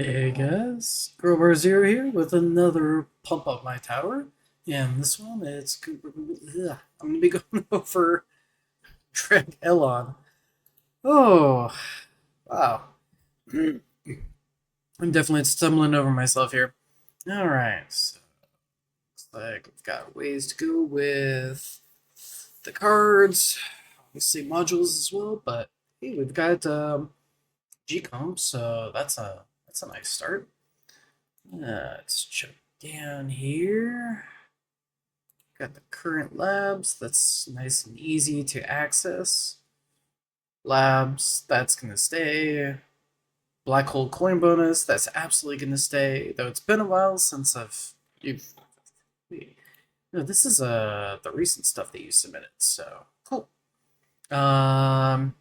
Hey guys, Grover Zero here with another pump up my tower, and this one I'm gonna be going over DregElon. Oh, wow! I'm definitely stumbling over myself here. All right, so looks like we've got ways to go with the cards, obviously modules as well. But hey, we've got Gcomp, so that's a nice start. Let's check down here. Got the current labs. That's nice and easy to access. Labs, that's going to stay. Black hole coin bonus, that's absolutely going to stay. Though it's been a while since you've. Wait, no, this is the recent stuff that you submitted. So cool. Um,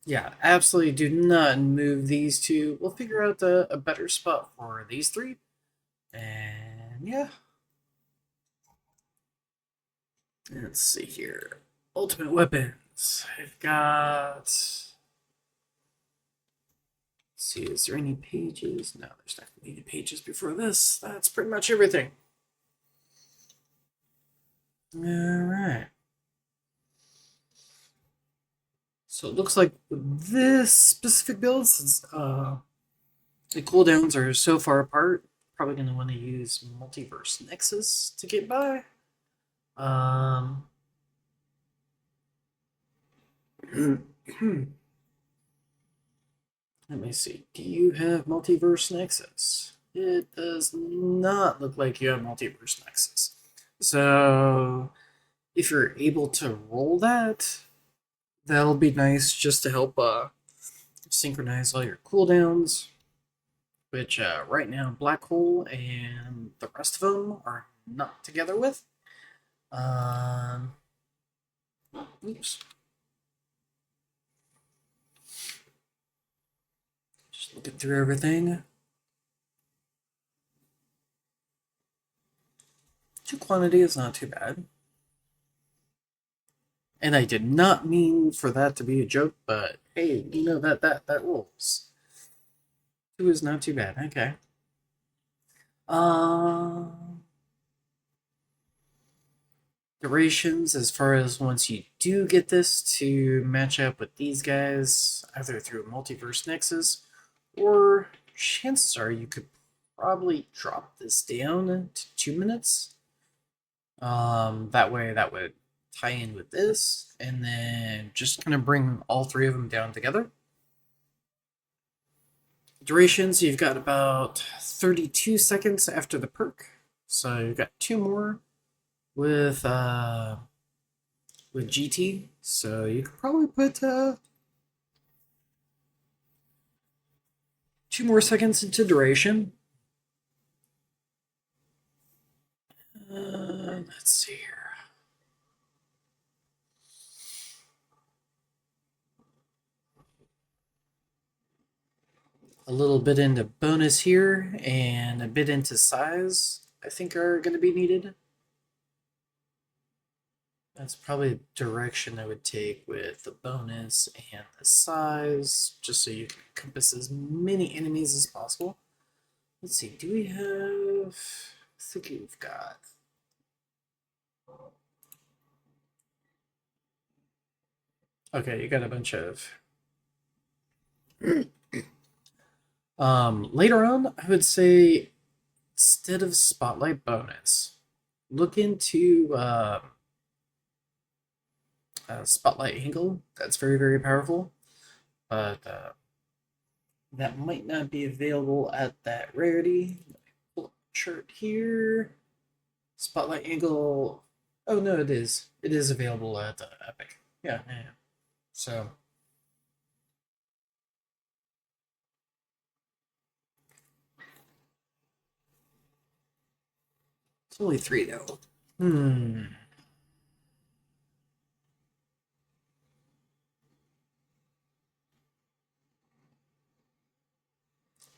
yeah, absolutely do not move these two. We'll figure out a better spot for these three. And yeah, let's see here. Ultimate weapons. I've got. Let's see, is there any pages? No, there's not going to be any pages before this. That's pretty much everything. All right. So it looks like this specific build, since the cooldowns are so far apart, probably going to want to use Multiverse Nexus to get by. Um, Let me see. Do you have Multiverse Nexus? It does not look like you have Multiverse Nexus. So, if you're able to roll that, that'll be nice just to help synchronize all your cooldowns. Which right now, Black Hole and the rest of them are not together with. Um, Oops. Just looking through everything. Two quantity is not too bad. And I did not mean for that to be a joke, but hey, you know that rules. Two is not too bad. Okay. Um, Durations, as far as once you do get this to match up with these guys, either through Multiverse Nexus, or chances are you could probably drop this down to 2 minutes. That way that would tie in with this, and then just kind of bring all three of them down together. Durations, you've got about 32 seconds after the perk, so you've got two more with GT. So you could probably put two more seconds into duration. Let's see here. A little bit into bonus here and a bit into size, I think, are going to be needed. That's probably the direction I would take with the bonus and the size, just so you can encompass as many enemies as possible. Let's see, do we have... I think we've got... Okay, you got a bunch of... Later on, I would say, instead of Spotlight bonus, look into Spotlight Angle. That's very, very powerful. But that might not be available at that rarity. Pull up the chart here. Spotlight Angle. Oh, no, it is. It is available at Epic. Yeah, yeah, yeah. So, it's only three, though. Hmm.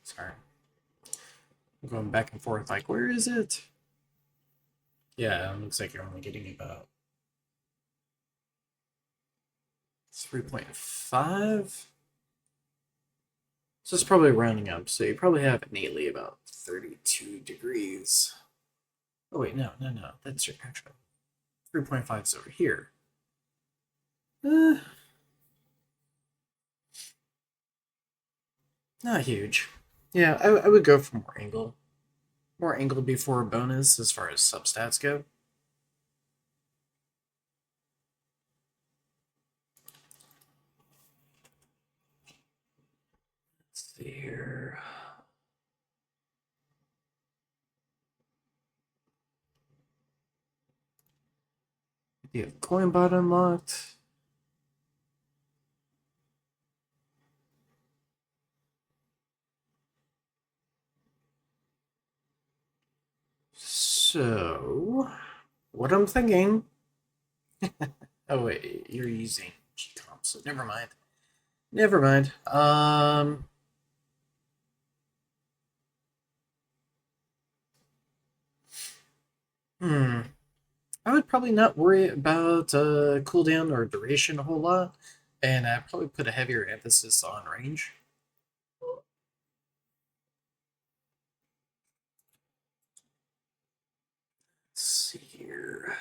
Sorry. I'm going back and forth like, where is it? Yeah, it looks like you're only getting about 3.5. So it's probably rounding up. So you probably have innately about 32 degrees. Oh wait, no. That's your actual 3.5 is over here. Not huge. Yeah, I would go for more angle. More angle before a bonus as far as substats go. Let's see here. You have coin bot unlocked. So, what I'm thinking. Oh wait, you're using Gcomp, so never mind. Never mind. Hmm. I would probably not worry about cooldown or duration a whole lot, and I'd probably put a heavier emphasis on range. Let's see here.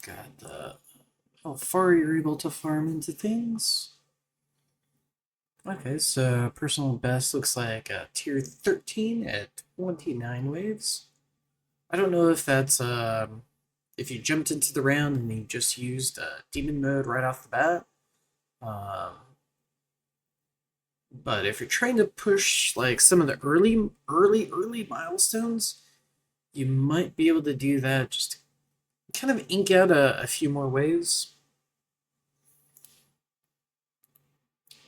Got the how far you're able to farm into things. Okay, so personal best looks like tier 13 at 29 waves. I don't know if that's if you jumped into the round and you just used demon mode right off the bat. Um, but if you're trying to push like some of the early milestones, you might be able to do that just to kind of ink out a few more waves.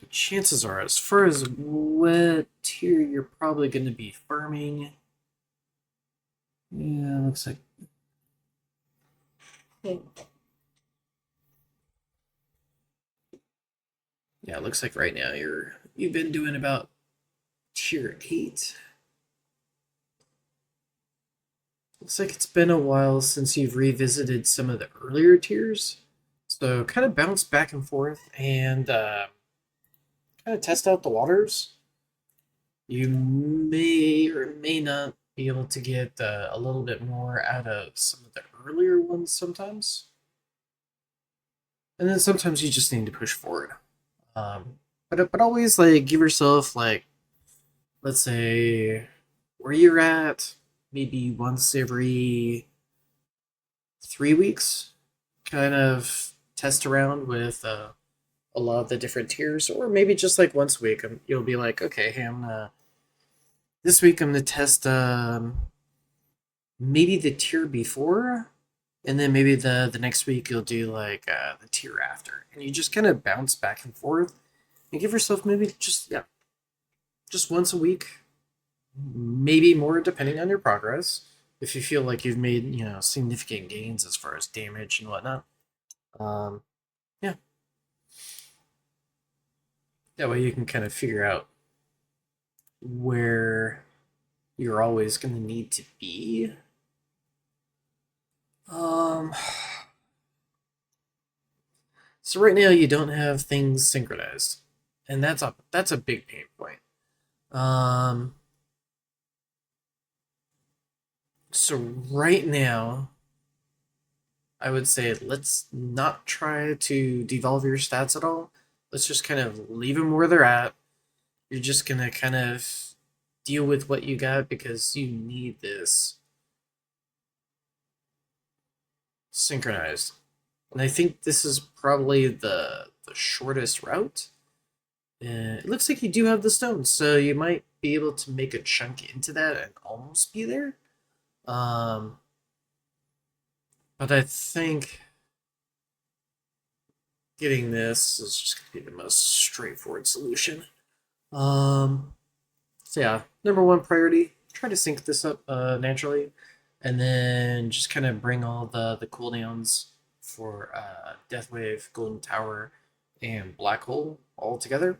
But chances are, as far as what tier you're probably going to be farming, yeah, looks like. Yeah, it looks like right now you've been doing about tier 8. Looks like it's been a while since you've revisited some of the earlier tiers. So kind of bounce back and forth and kind of test out the waters. You may or may not be able to get a little bit more out of some of the earlier ones sometimes. And then sometimes you just need to push forward. But always like give yourself like, let's say where you're at, maybe once every 3 weeks, kind of test around with a lot of the different tiers, or maybe just like once a week, you'll be like, okay, hey, this week I'm gonna test maybe the tier before, and then maybe the next week you'll do like the tier after, and you just kind of bounce back and forth and give yourself maybe just once a week, maybe more depending on your progress. If you feel like you've made significant gains as far as damage and whatnot, um, yeah, that way you can kind of figure out where you're always going to need to be. Um, so right now you don't have things synchronized, and that's a big pain point. Um, so right now, I would say let's not try to devolve your stats at all. Let's just kind of leave them where they're at. You're just gonna kind of deal with what you got because you need this synchronized. And I think this is probably the shortest route. It looks like you do have the stones, so you might be able to make a chunk into that and almost be there. Um, but I think getting this is just going to be the most straightforward solution. So yeah, number one priority, try to sync this up naturally, and then just kind of bring all the cooldowns for Death Wave, Golden Tower, and Black Hole all together.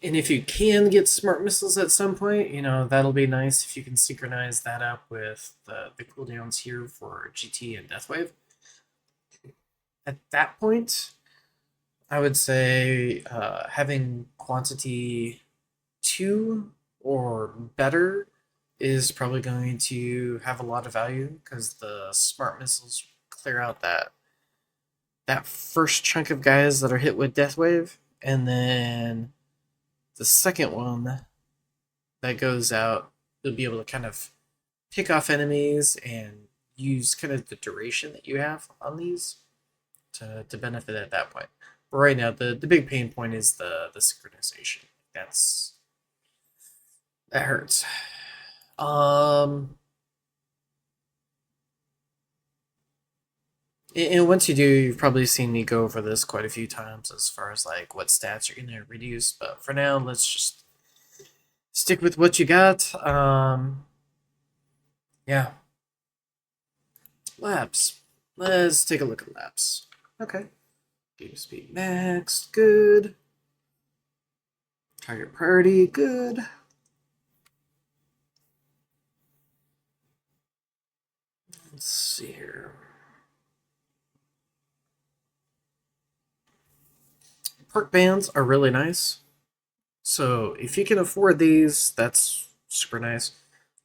And if you can get smart missiles at some point, that'll be nice if you can synchronize that up with the cooldowns here for GT and Deathwave. At that point, I would say having quantity 2 or better is probably going to have a lot of value because the smart missiles clear out that first chunk of guys that are hit with Death Wave, and then the second one that goes out, you'll be able to kind of pick off enemies and use kind of the duration that you have on these to benefit at that point. But right now, the big pain point is the synchronization. That's that hurts. Um, and once you do, you've probably seen me go over this quite a few times as far as like what stats you're gonna reduce. But for now, let's just stick with what you got. Yeah, labs. Let's take a look at labs. Okay. Game speed max, good. Target priority, good. Let's see here. Perk bands are really nice. So if you can afford these, that's super nice.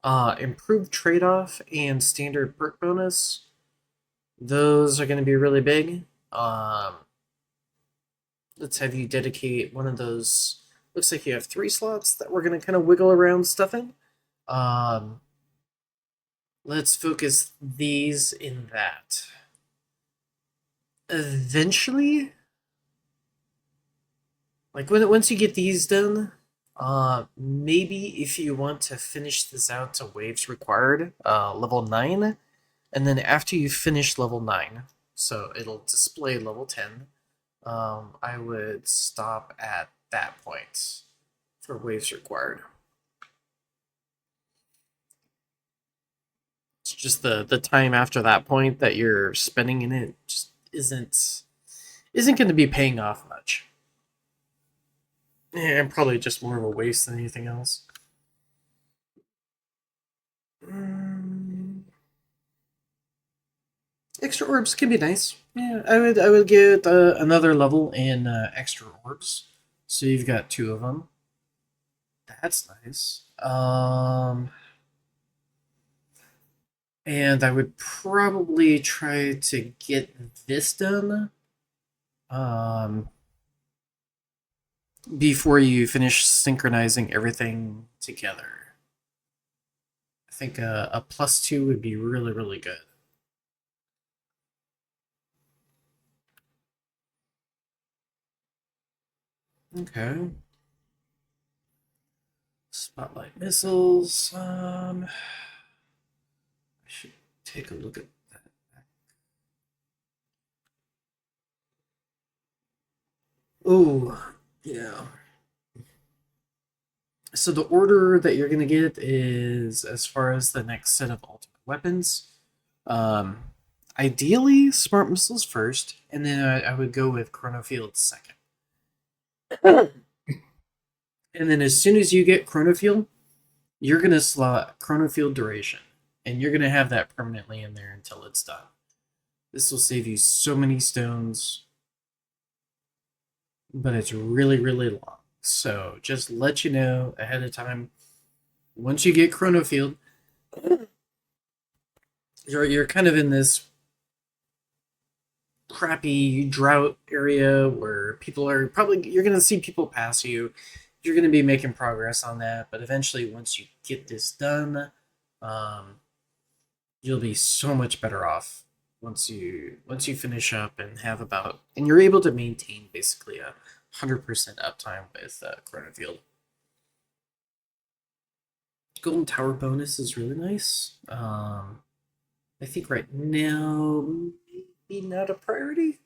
Improved trade-off and standard perk bonus. Those are going to be really big. Let's have you dedicate one of those. Looks like you have 3 slots that we're going to kind of wiggle around stuffing. Um, let's focus these in that. Eventually, like once you get these done, maybe if you want to finish this out to waves required, level 9, and then after you finish level 9, so it'll display level 10, I would stop at that point for waves required. It's just the time after that point that you're spending in it just isn't going to be paying off much. Yeah, and probably just more of a waste than anything else. Mm, extra orbs can be nice. Yeah, I would get another level in extra orbs. So you've got 2 of them. That's nice. And I would probably try to get this done um, before you finish synchronizing everything together. I think a +2 would be really, really good. Okay. Spotlight missiles. I should take a look at that. Oh, yeah. So the order that you're gonna get is as far as the next set of ultimate weapons. Um, ideally, smart missiles first, and then I would go with chronofield second. And then as soon as you get chronofield, you're gonna slot chronofield duration, and you're gonna have that permanently in there until it's done. This will save you so many stones, but it's really, really long. So just let you know ahead of time. Once you get chronofield, you're kind of in this crappy drought area where people are probably you're going to see people pass you. You're going to be making progress on that, but eventually once you get this done, um, you'll be so much better off once you finish up and have about and you're able to maintain basically 100% uptime with Chronofield. Golden Tower bonus is really nice. I think right now maybe not a priority.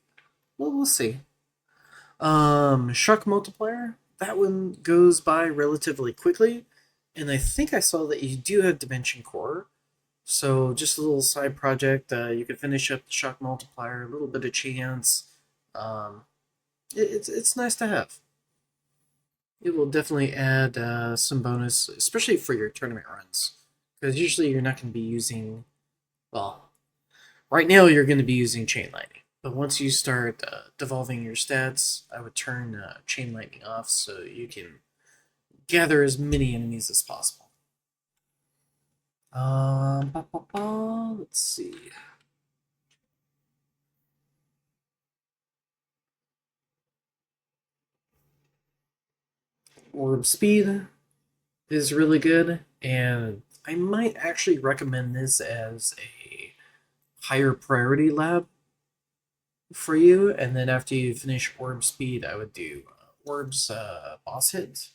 Well, we'll see. Shock multiplier. That one goes by relatively quickly, and I think I saw that you do have Dimension Core. So just a little side project. You could finish up the shock multiplier, a little bit of chance. Um, it's nice to have. It will definitely add some bonus, especially for your tournament runs, because usually you're not going to be using. Well, right now you're going to be using chain lightning, But once you start devolving your stats, I would turn chain lightning off so you can gather as many enemies as possible. Let's see. Orb speed is really good, and I might actually recommend this as a higher priority lab for you. And then after you finish orb speed, I would do orbs boss hits.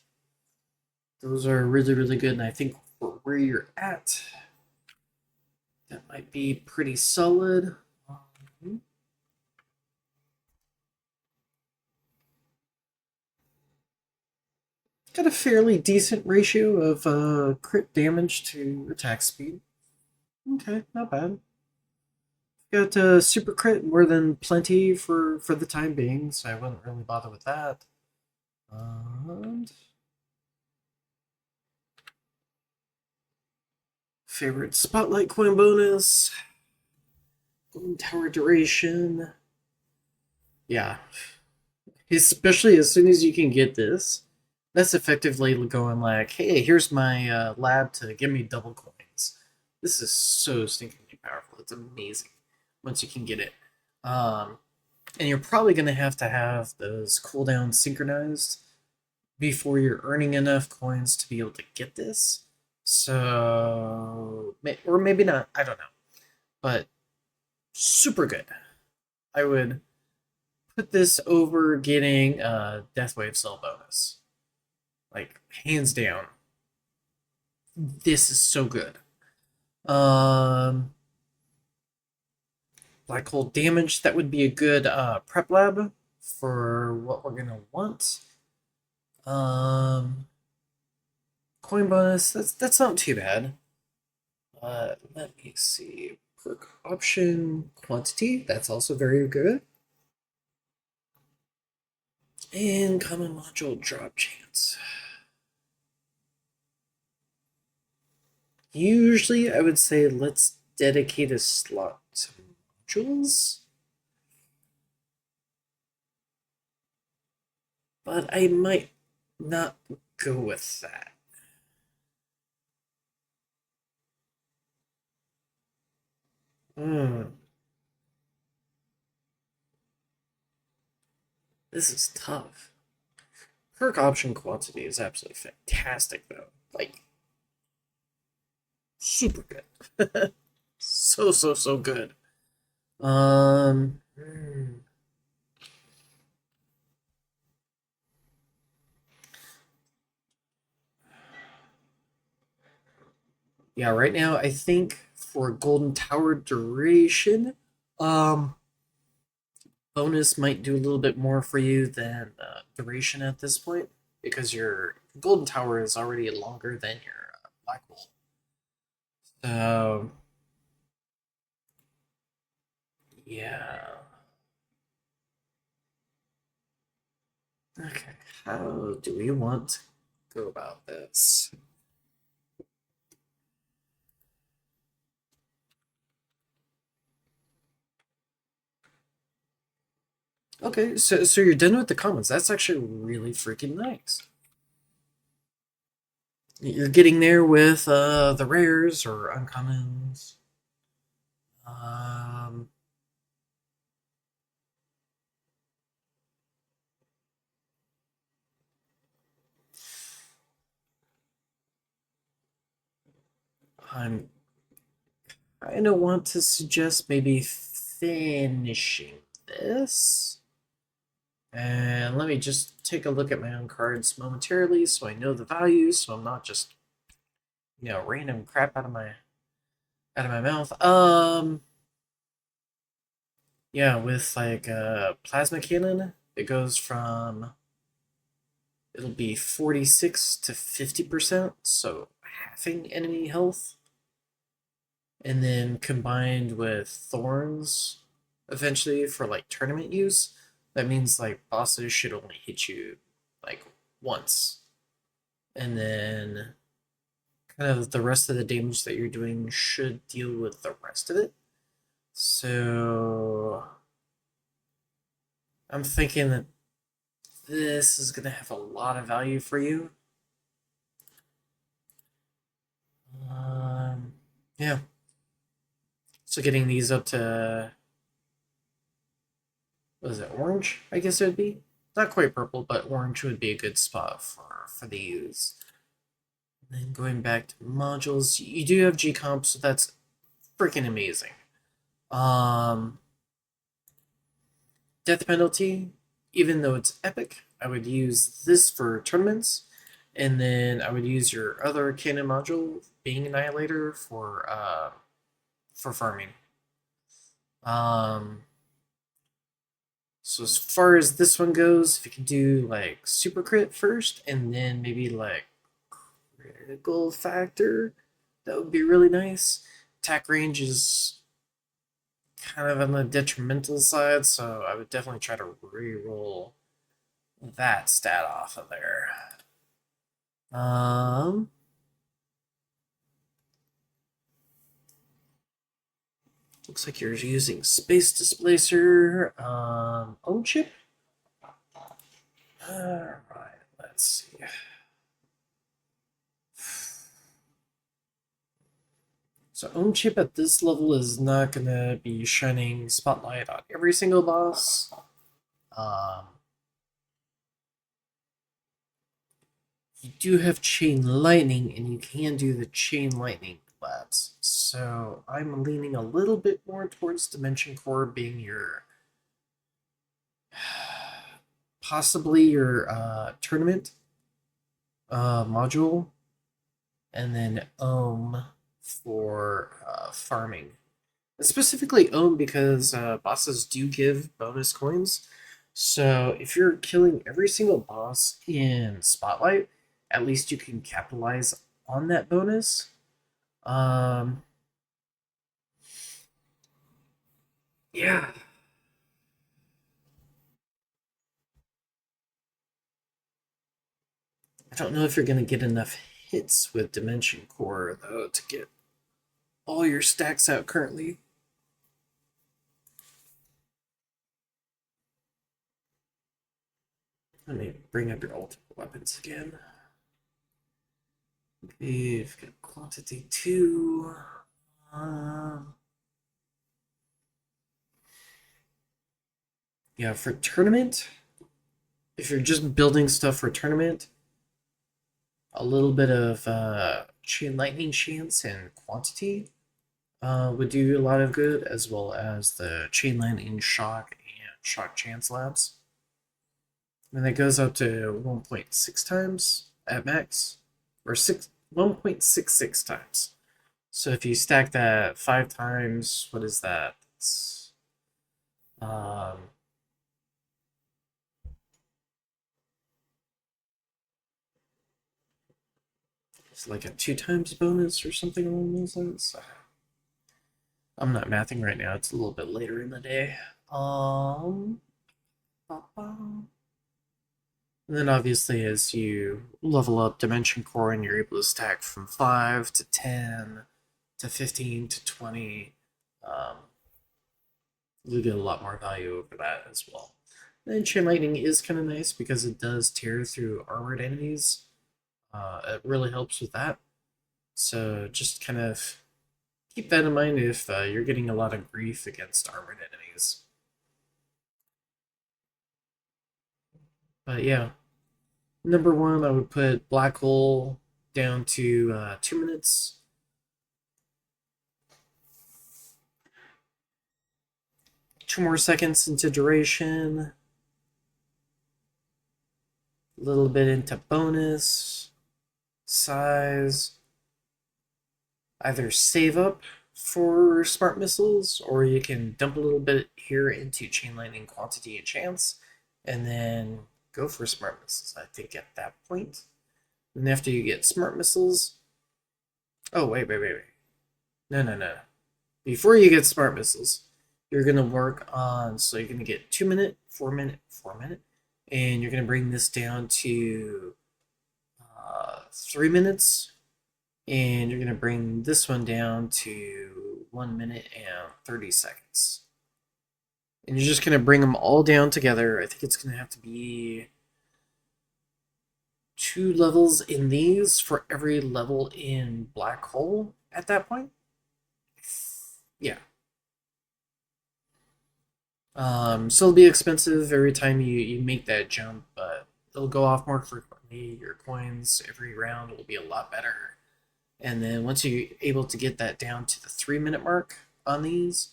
Those are really, really good, and I think for where you're at, that might be pretty solid. Got a fairly decent ratio of crit damage to attack speed. Okay, not bad. Got super crit more than plenty for the time being, so I wouldn't really bother with that. And favorite spotlight coin bonus, golden tower duration. Yeah, especially as soon as you can get this, that's effectively going like, hey, here's my lab to give me double coins. This is so stinkingly powerful. It's amazing once you can get it. And you're probably going to have those cooldowns synchronized before you're earning enough coins to be able to get this. So, or maybe not, I don't know. But super good. I would put this over getting a Deathwave Cell bonus. Like, hands down. This is so good. Black hole damage, that would be a good prep lab for what we're gonna want. Coin bonus, that's not too bad. Let me see. Perk option quantity, that's also very good. And common module drop chance. Usually I would say let's dedicate a slot to modules. But I might not go with that. This is tough. Perk option quantity is absolutely fantastic, though. Like, super good. So good. Um. Yeah, right now I think for Golden Tower duration, bonus might do a little bit more for you than duration at this point because your Golden Tower is already longer than your Black Hole. So, yeah. Okay, how do we want to go about this? Okay, so you're done with the comments. That's actually really freaking nice. You're getting there with the rares or uncommons. Um, I'm kind of want to suggest maybe finishing this. And let me just take a look at my own cards momentarily so I know the values, so I'm not just, random crap out of my mouth. Yeah, with like plasma cannon, it goes from it'll be 46 to 50%, so halving enemy health. And then combined with thorns eventually for like tournament use, that means like bosses should only hit you like once. And then kind of the rest of the damage that you're doing should deal with the rest of it. So I'm thinking that this is going to have a lot of value for you. Yeah. So getting these up to, what is it, orange? I guess it would be. Not quite purple, but orange would be a good spot for these. And then going back to modules, you do have Gcomp, so that's freaking amazing. Death penalty, even though it's epic, I would use this for tournaments, and then I would use your other cannon module, being Annihilator, for farming. So as far as this one goes, if you can do like super crit first, and then maybe like critical factor, that would be really nice. Attack range is kind of on the detrimental side, so I would definitely try to re-roll that stat off of there. Looks like you're using Space Displacer, own chip. Alright, let's see. So own chip at this level is not gonna be shining spotlight on every single boss. You do have chain lightning, and you can do the chain lightning labs. So I'm leaning a little bit more towards Dimension Core being your possibly your tournament module, and then Ohm for farming. And specifically Ohm because bosses do give bonus coins. So if you're killing every single boss in Spotlight, at least you can capitalize on that bonus. Yeah. I don't know if you're gonna get enough hits with Dimension Core though to get all your stacks out currently. Let me bring up your ultimate weapons again. We've got quantity 2. Yeah, for tournament, if you're just building stuff for tournament, a little bit of chain lightning chance and quantity would do a lot of good, as well as the chain lightning shock and shock chance labs. And that goes up to 1.6 times at max, or 1.66 times. So if you stack that 5 times, what is that? Um, it's like a 2 times bonus or something along those lines. I'm not mathing right now. It's a little bit later in the day. And then obviously as you level up Dimension Core and you're able to stack from 5 to 10 to 15 to 20, you get a lot more value over that as well. And Chain Lightning is kind of nice because it does tear through armored enemies. It really helps with that. So just kind of keep that in mind if you're getting a lot of grief against armored enemies. But yeah, number 1, I would put Black Hole down to 2 minutes. Two more seconds into duration. A little bit into bonus, size. Either save up for smart missiles, or you can dump a little bit here into chain lightning quantity and chance, and then go for smart missiles, I think, at that point. And after you get smart missiles, oh, wait. No. Before you get smart missiles, you're going to work on, so you're going to get 2 minute, 4 minute, 4 minute, and you're going to bring this down to 3 minutes, and you're going to bring this one down to 1 minute and 30 seconds. And you're just going to bring them all down together. I think it's going to have to be 2 levels in these for every level in Black Hole at that point. Yeah. So it'll be expensive every time you make that jump, but it'll go off more frequently. Your coins every round will be a lot better. And then once you're able to get that down to the 3-minute mark on these,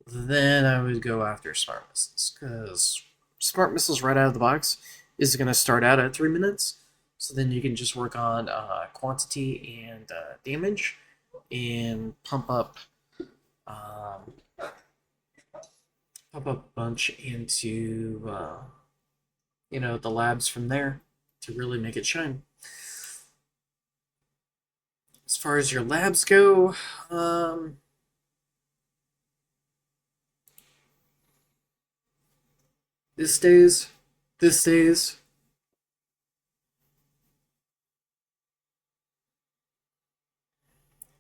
then I would go after smart missiles, because smart missiles right out of the box is going to start out at 3 minutes. So then you can just work on quantity and damage, and um, pump up a bunch into the labs from there to really make it shine. As far as your labs go, this stays. This stays.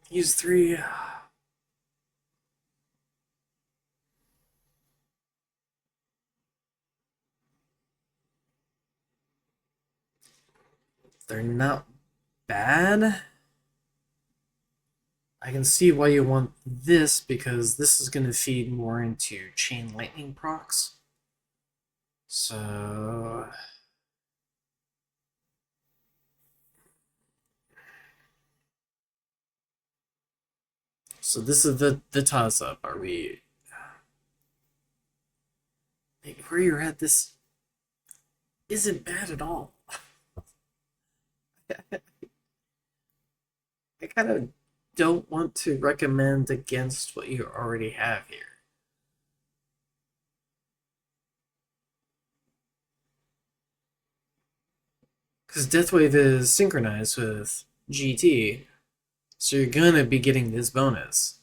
Use 3. They're not bad. I can see why you want this, because this is going to feed more into chain lightning procs. So this is the toss up. Are we where you're at? This isn't bad at all. I kind of don't want to recommend against what you already have here. Because Deathwave is synchronized with GT, so you're gonna be getting this bonus.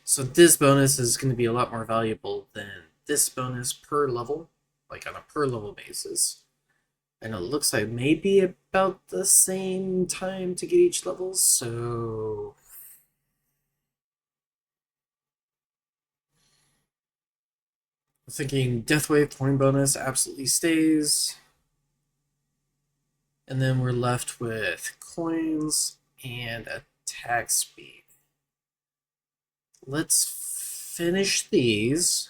So this bonus is going to be a lot more valuable than this bonus per level, like on a per level basis. And it looks like maybe about the same time to get each level, so I'm thinking Deathwave coin bonus absolutely stays. And then we're left with coins and attack speed. Let's finish these.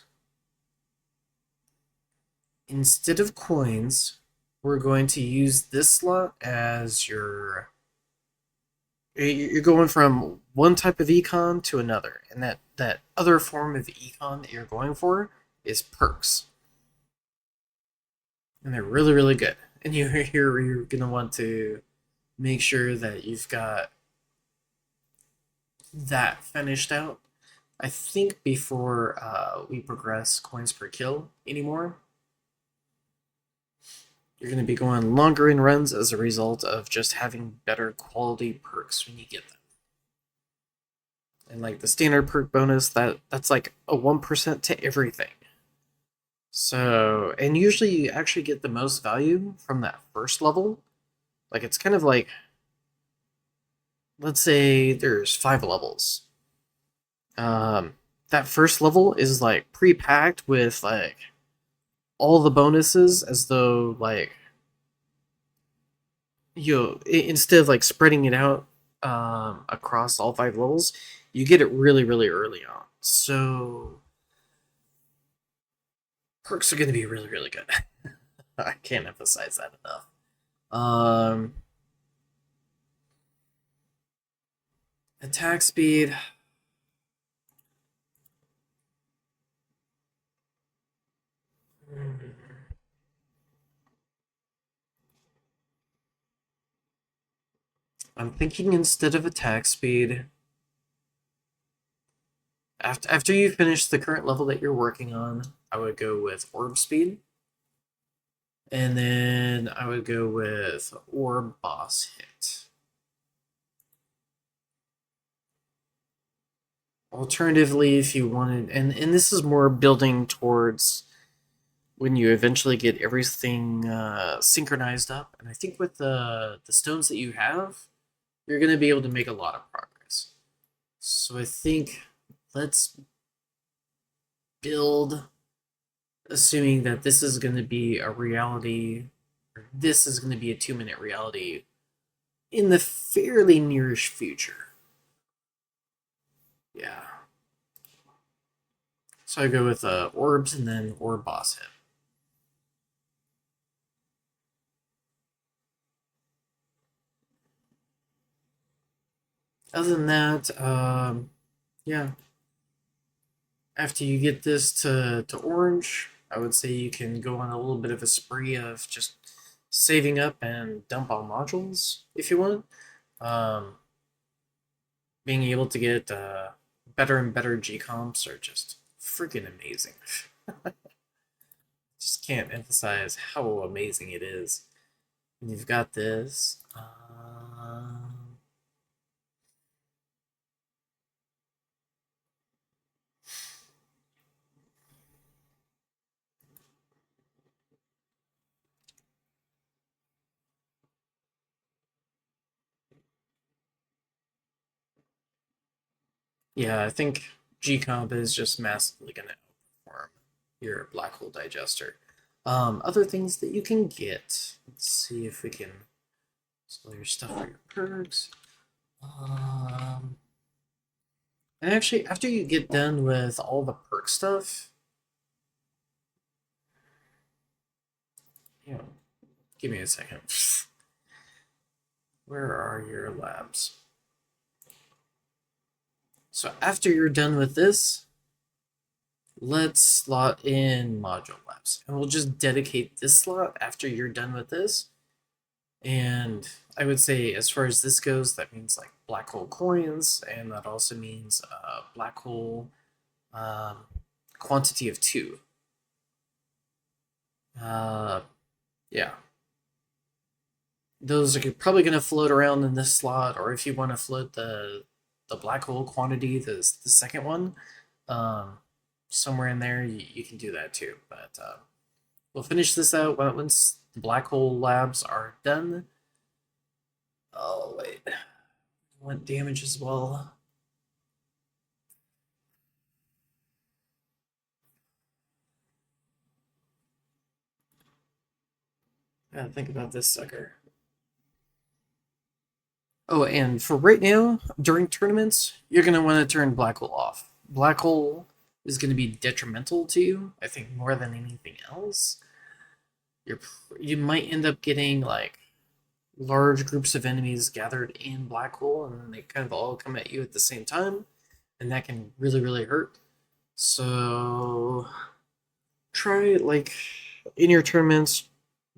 Instead of coins, we're going to use this slot as your... You're going from one type of econ to another, and that other form of econ that you're going for is perks. And they're really, really good. And you're going to want to make sure that you've got that finished out. I think before we progress coins per kill anymore, you're going to be going longer in runs as a result of just having better quality perks when you get them. And like the standard perk bonus, that's like a 1% to everything. So, and usually you actually get the most value from that first level. Like it's kind of like, let's say there's 5 levels. That first level is like pre-packed with like all the bonuses, as though like instead of like spreading it out across all 5 levels, you get it really, really early on. So perks are going to be really, really good. I can't emphasize that enough. Attack speed. I'm thinking instead of attack speed, after you finish the current level that you're working on, I would go with orb speed. And then I would go with orb boss hit. Alternatively, if you wanted, and this is more building towards when you eventually get everything synchronized up, and I think with the stones that you have, you're going to be able to make a lot of progress. So I think let's build, assuming that this is going to be a reality, or this is going to be a 2-minute reality in the fairly nearish future. Yeah. So I go with orbs and then orb boss hit. Other than that, yeah. After you get this to orange, I would say you can go on a little bit of a spree of just saving up and dump all modules if you want. Um, Being able to get better and better Gcomps are just freaking amazing. Just can't emphasize how amazing it is. And you've got this. Yeah, I think Gcomp is just massively going to outperform your black hole digester. Other things that you can get. Let's see if we can sell your stuff for your perks. And actually, after you get done with all the perk stuff, you know, give me a second. Where are your labs? So after you're done with this, let's slot in module labs. And we'll just dedicate this slot after you're done with this. And I would say, as far as this goes, that means like black hole coins, and that also means black hole um, quantity of 2. Yeah. Those are probably going to float around in this slot, or if you want to float the black hole quantity, the second one, um, somewhere in there, you can do that too. But we'll finish this out once the black hole labs are done. Oh, wait. I want damage as well. Gotta think about this sucker. Oh, and for right now, during tournaments, you're going to want to turn black hole off. Black hole is going to be detrimental to you, I think, more than anything else. You might end up getting like large groups of enemies gathered in black hole, and then they kind of all come at you at the same time, and that can really hurt. So try like in your tournaments,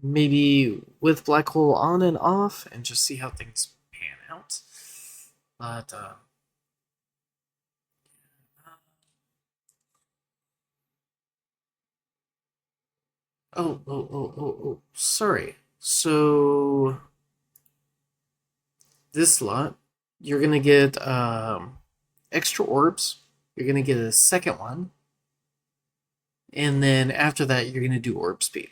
maybe with black hole on and off, and just see how things pan out. But oh, sorry. So this slot, you're gonna get extra orbs. You're gonna get a second one, and then after that, you're gonna do orb speed.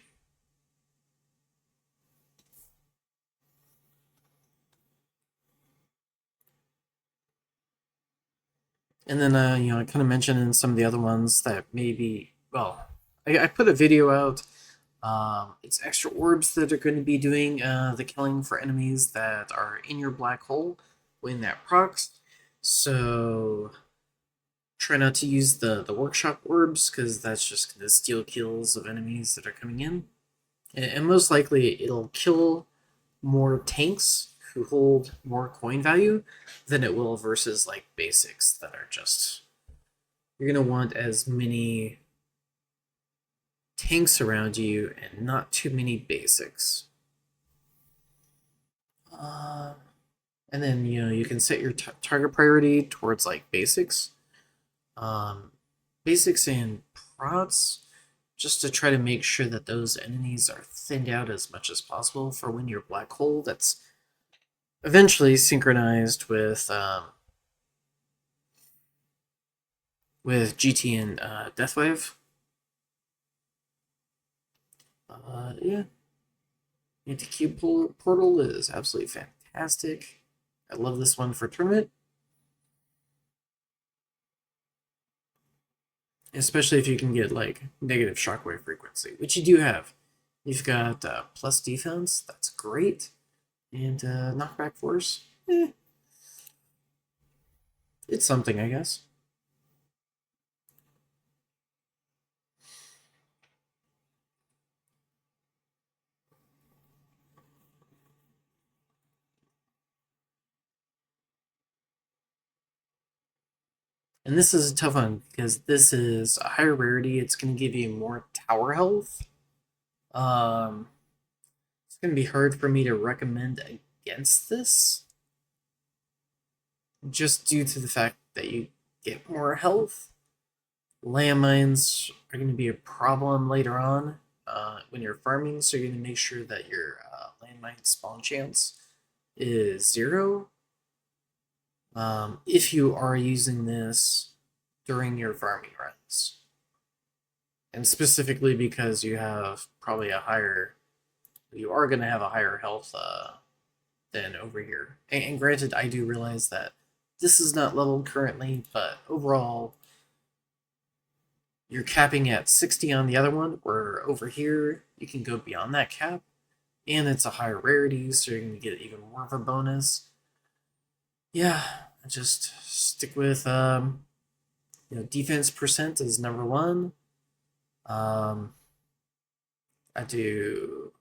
And then I kind of mentioned in some of the other ones that maybe, well, I put a video out. It's extra orbs that are going to be doing the killing for enemies that are in your black hole when that procs. So try not to use the workshop orbs, because that's just going to steal kills of enemies that are coming in. And most likely it'll kill more tanks who hold more coin value than it will versus like basics that are just, you're going to want as many tanks around you and not too many basics. Uh, and then you can set your target priority towards like basics, um, basics and prods, just to try to make sure that those enemies are thinned out as much as possible for when your black hole that's eventually synchronized with GT and Deathwave. Yeah, Anti-Cube Portal is absolutely fantastic. I love this one for tournament. especially if you can get like negative shockwave frequency, which you do have. You've got plus defense, that's great, and knockback force. It's something, I guess. And this is a tough one because this is a higher rarity. It's going to give you more tower health. Um, it's going to be hard for me to recommend against this, just due to the fact that you get more health. Landmines are going to be a problem later on when you're farming, so you're going to make sure that your landmine spawn chance is 0. If you are using this during your farming runs. And specifically because you have probably you are going to have a higher health than over here. And granted, I do realize that this is not leveled currently, but overall, you're capping at 60 on the other one, where over here, you can go beyond that cap, and it's a higher rarity, so you're going to get even more of a bonus. Yeah, just stick with, defense percent is number 1. I do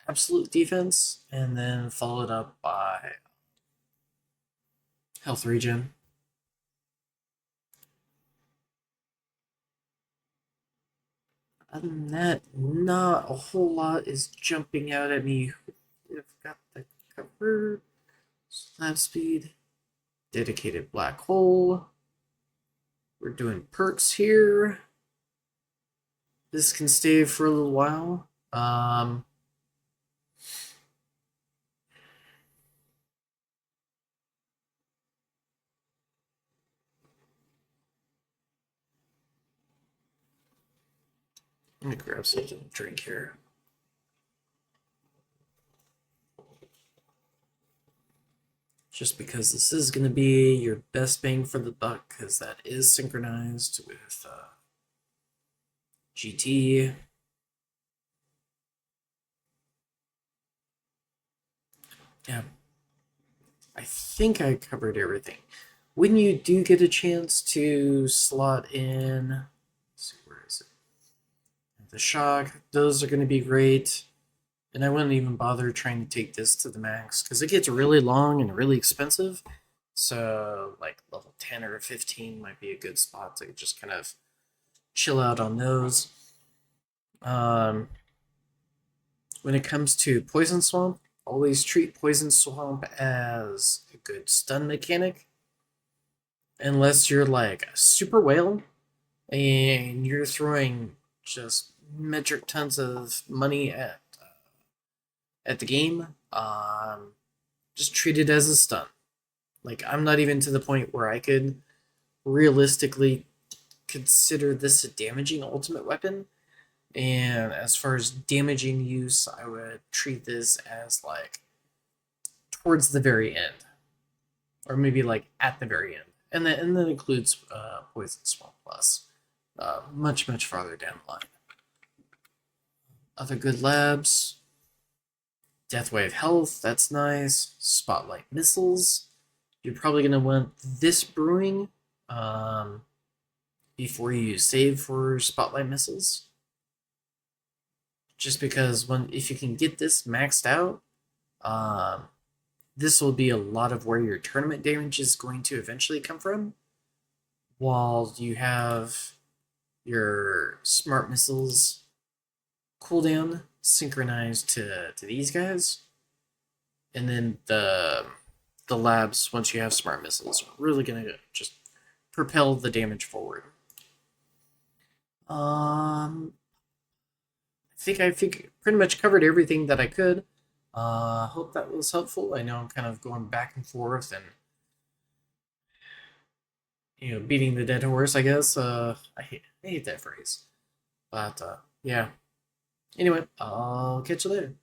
absolute defense, and then followed up by health regen. Other than that, not a whole lot is jumping out at me. I've got the cover, slab speed, dedicated black hole. We're doing perks here. This can stay for a little while. Let me grab something to drink here. Just because this is going to be your best bang for the buck, because that is synchronized with GT. Yeah, I think I covered everything. When you do get a chance to slot in, let's see, where is it? The shock, those are going to be great. And I wouldn't even bother trying to take this to the max because it gets really long and really expensive. So, like level 10 or 15 might be a good spot to just kind of chill out on those. When it comes to Poison Swamp, always treat Poison Swamp as a good stun mechanic. Unless you're like a super whale and you're throwing just metric tons of money at the game, just treat it as a stun. Like, I'm not even to the point where I could realistically consider this a damaging ultimate weapon. And as far as damaging use, I would treat this as like towards the very end, or maybe like at the very end, and that includes Poison Swamp Plus, much farther down the line. Other good labs, Deathwave Health, that's nice. Spotlight Missiles, you're probably gonna want this brewing before you save for Spotlight Missiles. Just because if you can get this maxed out, this will be a lot of where your tournament damage is going to eventually come from, while you have your smart missiles cooldown synchronized to these guys, and then the labs, once you have smart missiles, are really gonna just propel the damage forward. I think pretty much covered everything that I could. Hope that was helpful. I know I'm kind of going back and forth and beating the dead horse, I guess. I hate that phrase. But yeah. Anyway, I'll catch you later.